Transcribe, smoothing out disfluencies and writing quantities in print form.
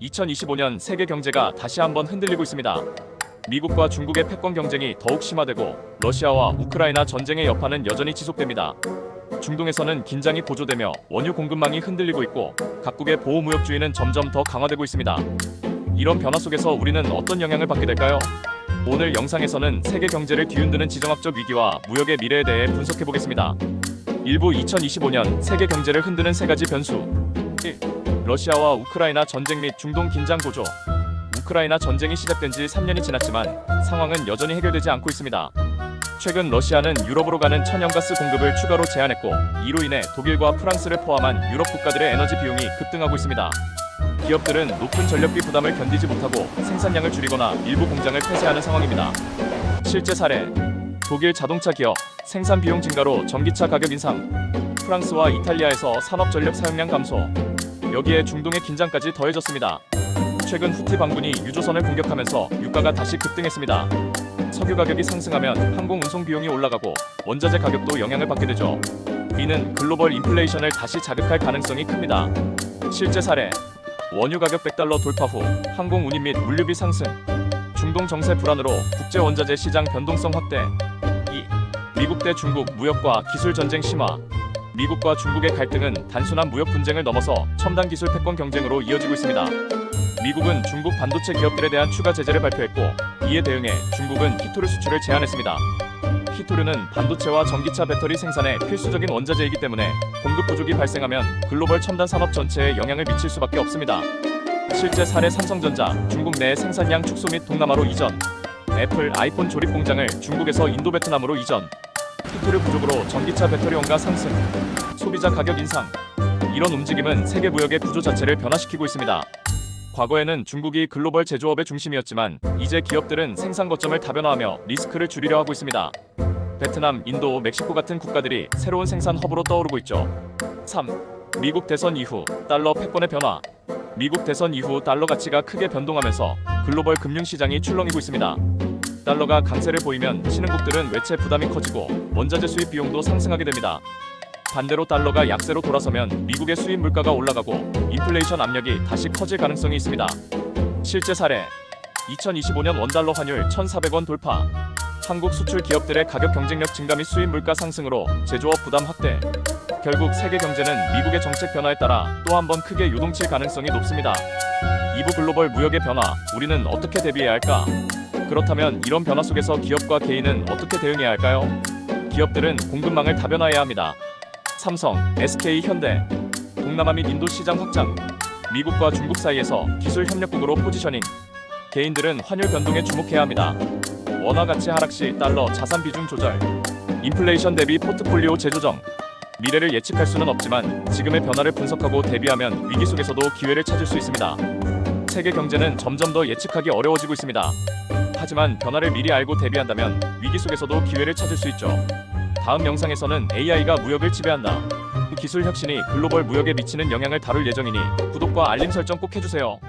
2025년 세계 경제가 다시 한번 흔들리고 있습니다. 미국과 중국의 패권 경쟁이 더욱 심화되고 러시아와 우크라이나 전쟁의 여파는 여전히 지속됩니다. 중동에서는 긴장이 고조되며 원유 공급망이 흔들리고 있고 각국의 보호무역주의는 점점 더 강화되고 있습니다. 이런 변화 속에서 우리는 어떤 영향을 받게 될까요? 오늘 영상에서는 세계 경제를 뒤흔드는 지정학적 위기와 무역의 미래에 대해 분석해보겠습니다. 일부 2025년 세계 경제를 흔드는 세 가지 변수. 1. 러시아와 우크라이나 전쟁 및 중동 긴장 고조. 우크라이나 전쟁이 시작된 지 3년이 지났지만 상황은 여전히 해결되지 않고 있습니다. 최근 러시아는 유럽으로 가는 천연가스 공급을 추가로 제한했고 이로 인해 독일과 프랑스를 포함한 유럽 국가들의 에너지 비용이 급등하고 있습니다. 기업들은 높은 전력비 부담을 견디지 못하고 생산량을 줄이거나 일부 공장을 폐쇄하는 상황입니다. 실제 사례: 독일 자동차 기업 생산 비용 증가로 전기차 가격 인상, 프랑스와 이탈리아에서 산업 전력 사용량 감소, 여기에 중동의 긴장까지 더해졌습니다. 최근 후티 반군이 유조선을 공격하면서 유가가 다시 급등했습니다. 석유 가격이 상승하면 항공 운송 비용이 올라가고 원자재 가격도 영향을 받게 되죠. 이는 글로벌 인플레이션을 다시 자극할 가능성이 큽니다. 실제 사례: 원유 가격 $100 돌파 후 항공 운임 및 물류비 상승, 중동 정세 불안으로 국제 원자재 시장 변동성 확대. 2. 미국 대 중국 무역과 기술 전쟁 심화. 미국과 중국의 갈등은 단순한 무역 분쟁을 넘어서 첨단 기술 패권 경쟁으로 이어지고 있습니다. 미국은 중국 반도체 기업들에 대한 추가 제재를 발표했고 이에 대응해 중국은 히토류 수출을 제한했습니다. 히토류는 반도체와 전기차 배터리 생산에 필수적인 원자재이기 때문에 공급 부족이 발생하면 글로벌 첨단 산업 전체에 영향을 미칠 수밖에 없습니다. 실제 사례: 삼성전자 중국 내 생산량 축소 및 동남아로 이전, 애플 아이폰 조립 공장을 중국에서 인도 베트남으로 이전. 히토류 부족으로 전기차 배터리 원가 상승, 소비자 가격 인상. 이런 움직임은 세계 무역의 구조 자체를 변화시키고 있습니다. 과거에는 중국이 글로벌 제조업의 중심이었지만 이제 기업들은 생산 거점을 다변화하며 리스크를 줄이려 하고 있습니다. 베트남, 인도, 멕시코 같은 국가들이 새로운 생산 허브로 떠오르고 있죠. 3. 미국 대선 이후 달러 패권의 변화. 미국 대선 이후 달러 가치가 크게 변동하면서 글로벌 금융시장이 출렁이고 있습니다. 달러가 강세를 보이면 신흥국들은 외채 부담이 커지고 원자재 수입 비용도 상승하게 됩니다. 반대로 달러가 약세로 돌아서면 미국의 수입 물가가 올라가고 인플레이션 압력이 다시 커질 가능성이 있습니다. 실제 사례: 2025년 원달러 환율 1,400원 돌파. 한국 수출 기업들의 가격 경쟁력 증가 및 수입 물가 상승으로 제조업 부담 확대. 결국 세계 경제는 미국의 정책 변화에 따라 또 한 번 크게 요동칠 가능성이 높습니다. 2부 글로벌 무역의 변화, 우리는 어떻게 대비해야 할까? 그렇다면 이런 변화 속에서 기업과 개인은 어떻게 대응해야 할까요? 기업들은 공급망을 다변화해야 합니다. 삼성, SK, 현대. 동남아 및 인도 시장 확장. 미국과 중국 사이에서 기술 협력국으로 포지셔닝. 개인들은 환율 변동에 주목해야 합니다. 원화 가치 하락 시 달러 자산 비중 조절. 인플레이션 대비 포트폴리오 재조정. 미래를 예측할 수는 없지만 지금의 변화를 분석하고 대비하면 위기 속에서도 기회를 찾을 수 있습니다. 세계 경제는 점점 더 예측하기 어려워지고 있습니다. 하지만 변화를 미리 알고 대비한다면 위기 속에서도 기회를 찾을 수 있죠. 다음 영상에서는 AI가 무역을 지배한다. 기술 혁신이 글로벌 무역에 미치는 영향을 다룰 예정이니 구독과 알림 설정 꼭 해주세요.